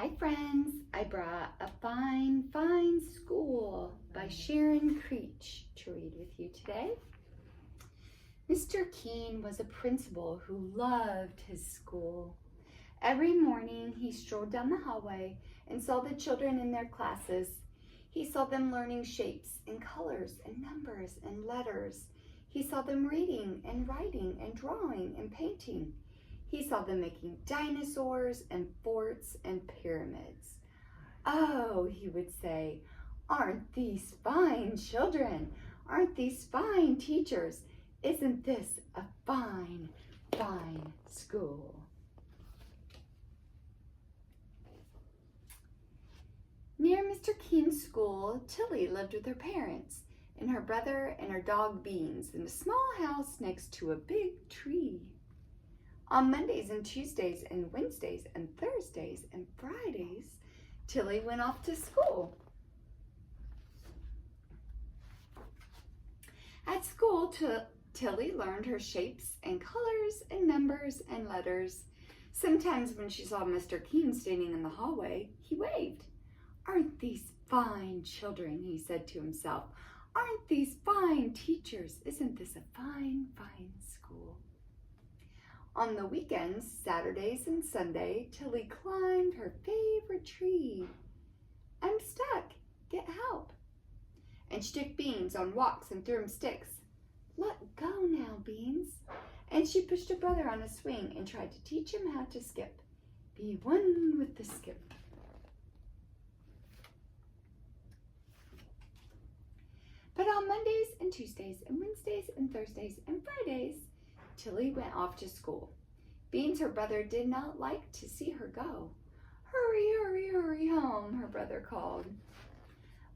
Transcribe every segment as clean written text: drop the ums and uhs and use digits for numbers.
Hi friends, I brought A Fine, Fine School by Sharon Creech to read with you today. Mr. Keene was a principal who loved his school. Every morning he strolled down the hallway and saw the children in their classes. He saw them learning shapes and colors and numbers and letters. He saw them reading and writing and drawing and painting. He saw them making dinosaurs and forts and pyramids. "Oh," he would say, "aren't these fine children? Aren't these fine teachers? Isn't this a fine, fine school?" Near Mr. Keene's school, Tilly lived with her parents and her brother and her dog Beans in a small house next to a big tree. On Mondays and Tuesdays and Wednesdays and Thursdays and Fridays, Tilly went off to school. At school, Tilly learned her shapes and colors and numbers and letters. Sometimes when she saw Mr. Keene standing in the hallway, he waved. "Aren't these fine children?" he said to himself. "Aren't these fine teachers? Isn't this a fine, fine school?" On the weekends, Saturdays and Sunday, Tilly climbed her favorite tree. "I'm stuck. Get help." And she took Beans on walks and threw him sticks. "Let go now, Beans." And she pushed her brother on a swing and tried to teach him how to skip. Be one with the skip. But on Mondays and Tuesdays and Wednesdays and Thursdays and Fridays, Tilly went off to school. Beans, her brother, did not like to see her go. "Hurry, hurry, hurry home," her brother called.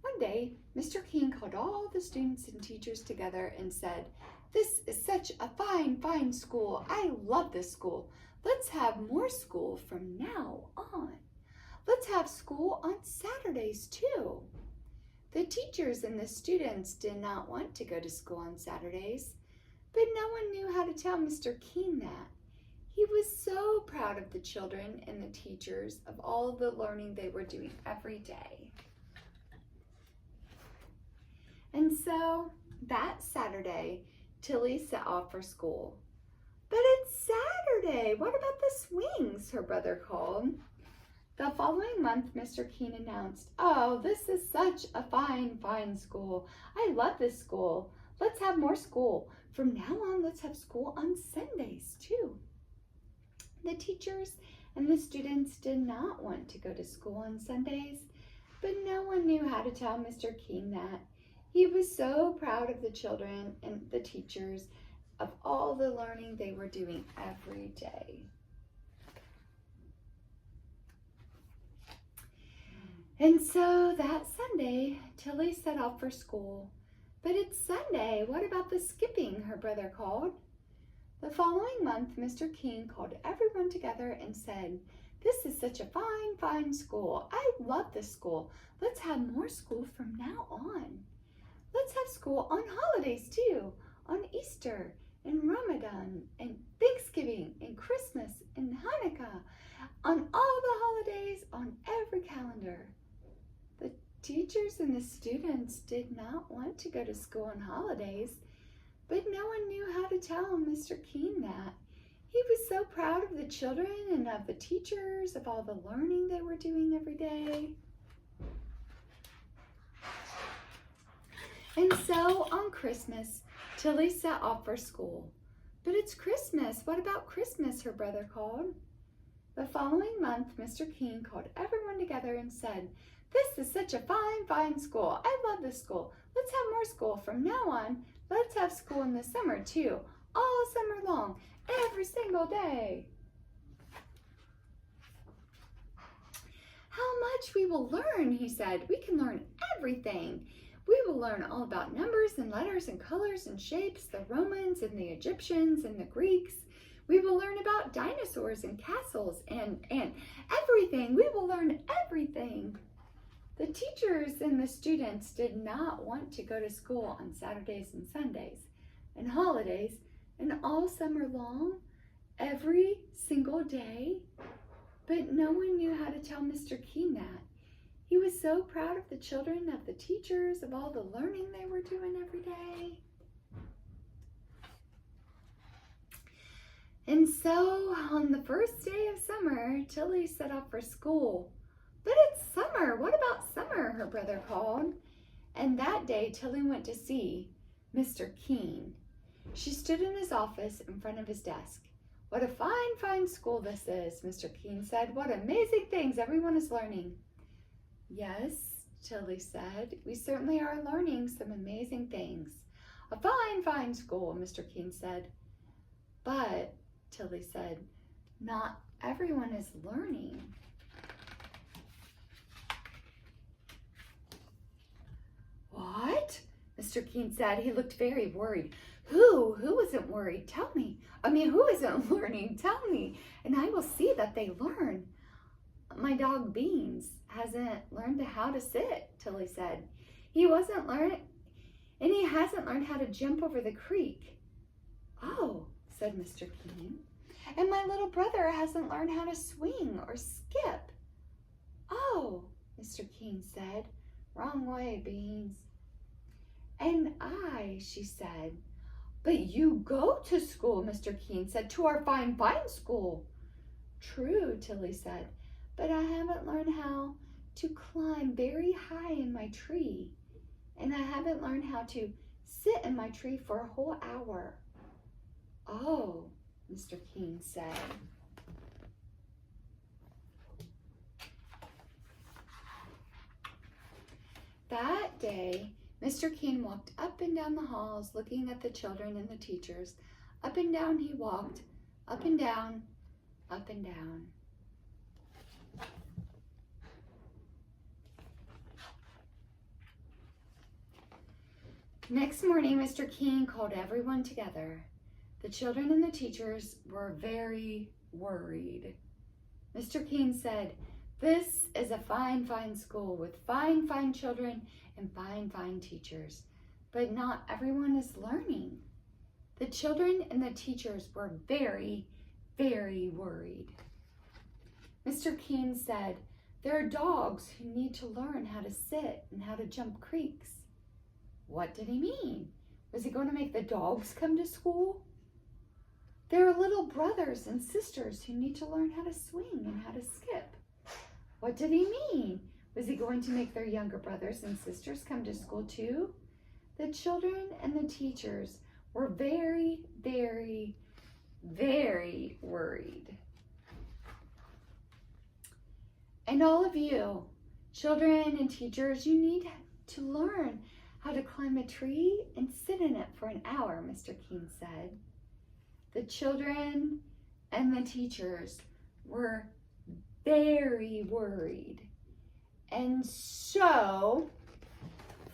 One day, Mr. Keene called all the students and teachers together and said, "This is such a fine, fine school. I love this school. Let's have more school from now on. Let's have school on Saturdays too." The teachers and the students did not want to go to school on Saturdays, but no one knew how to tell Mr. Keene that. He was so proud of the children and the teachers, of all the learning they were doing every day. And so that Saturday, Tilly set off for school. "But it's Saturday. What about the swings?" her brother called. The following month, Mr. Keene announced, "Oh, this is such a fine, fine school. I love this school. Let's have more school. From now on, let's have school on Sundays too." The teachers and the students did not want to go to school on Sundays, but no one knew how to tell Mr. Keene that. He was so proud of the children and the teachers, of all the learning they were doing every day. And so that Sunday, Tilly set off for school. "But it's Sunday. What about the skipping?" her brother called. The following month, Mr. Keene called everyone together and said, "This is such a fine, fine school. I love this school. Let's have more school from now on. Let's have school on holidays too, on Easter and Ramadan and Thanksgiving and Christmas and Hanukkah, on all the holidays on every calendar." The teachers and the students did not want to go to school on holidays, but no one knew how to tell Mr. Keene that. He was so proud of the children and of the teachers, of all the learning they were doing every day. And so on Christmas, Tilly set off for school. "But it's Christmas. What about Christmas?" her brother called. The following month, Mr. Keene called everyone together and said, "This is such a fine, fine school. I love this school. Let's have more school from now on. Let's have school in the summer too, all summer long, every single day." "How much we will learn," he said. "We can learn everything. We will learn all about numbers and letters and colors and shapes, the Romans and the Egyptians and the Greeks. We will learn about dinosaurs and castles and everything. We will learn everything." The teachers and the students did not want to go to school on Saturdays and Sundays and holidays and all summer long, every single day, but no one knew how to tell Mr. Keene that. He was so proud of the children, of the teachers, of all the learning they were doing every day. And so on the first day of summer, Tilly set off for school. But it's summer. What about summer? Her brother called. And that day, Tilly went to see Mr. Keene. She stood in his office in front of his desk. What a fine, fine school this is, Mr. Keene said. What amazing things everyone is learning. Yes, Tilly said, we certainly are learning some amazing things. A fine, fine school, Mr. Keene said. But, Tilly said, not everyone is learning. What? Mr. Keene said. He looked very worried. Who isn't worried? Tell me. Who isn't learning? Tell me, and I will see that they learn. My dog Beans hasn't learned how to sit, Tilly said. He hasn't learned how to jump over the creek. Oh, said Mr. Keene. And my little brother hasn't learned how to swing or skip. Oh, Mr. Keene said. Wrong way, Beans. And I, she said. But you go to school, Mr. Keene said, to our fine, fine school. True, Tilly said, but I haven't learned how to climb very high in my tree. And I haven't learned how to sit in my tree for a whole hour. Oh, Mr. Keene said. That day, Mr. Keene walked up and down the halls looking at the children and the teachers. Up and down he walked, up and down, up and down. Next morning, Mr. Keene called everyone together. The children and the teachers were very worried. Mr. Keene said, this is a fine, fine school with fine, fine children and fine, fine teachers, but not everyone is learning. The children and the teachers were very, very worried. Mr. Keene said, there are dogs who need to learn how to sit and how to jump creeks. What did he mean? Was he going to make the dogs come to school? There are little brothers and sisters who need to learn how to swing and how to skip. What did he mean? Was he going to make their younger brothers and sisters come to school too? The children and the teachers were very, very, very worried. And all of you, children and teachers, you need to learn how to climb a tree and sit in it for an hour, Mr. Keene said. The children and the teachers were very worried. And so,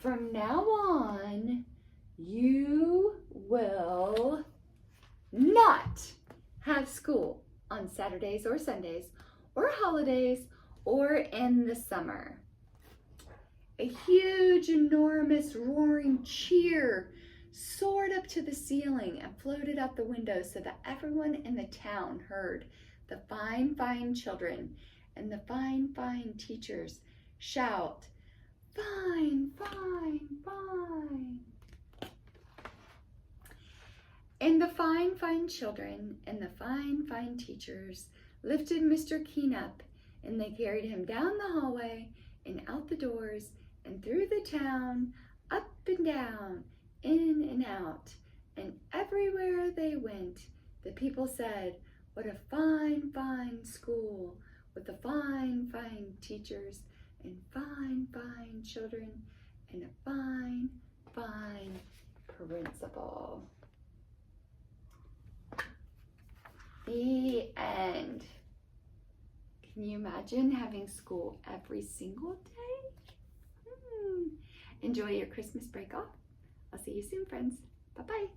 from now on, you will not have school on Saturdays or Sundays or holidays or in the summer. A huge, enormous, roaring cheer soared up to the ceiling and floated out the window so that everyone in the town heard the fine, fine children and the fine, fine teachers shout, fine, fine, fine. And the fine, fine children and the fine, fine teachers lifted Mr. Keene up, and they carried him down the hallway and out the doors and through the town, up and down, in and out. And everywhere they went, the people said, what a fine, fine school with the fine, fine teachers and fine, fine children and a fine, fine principal. The end. Can you imagine having school every single day? Enjoy your Christmas break off. I'll see you soon, friends. Bye-bye.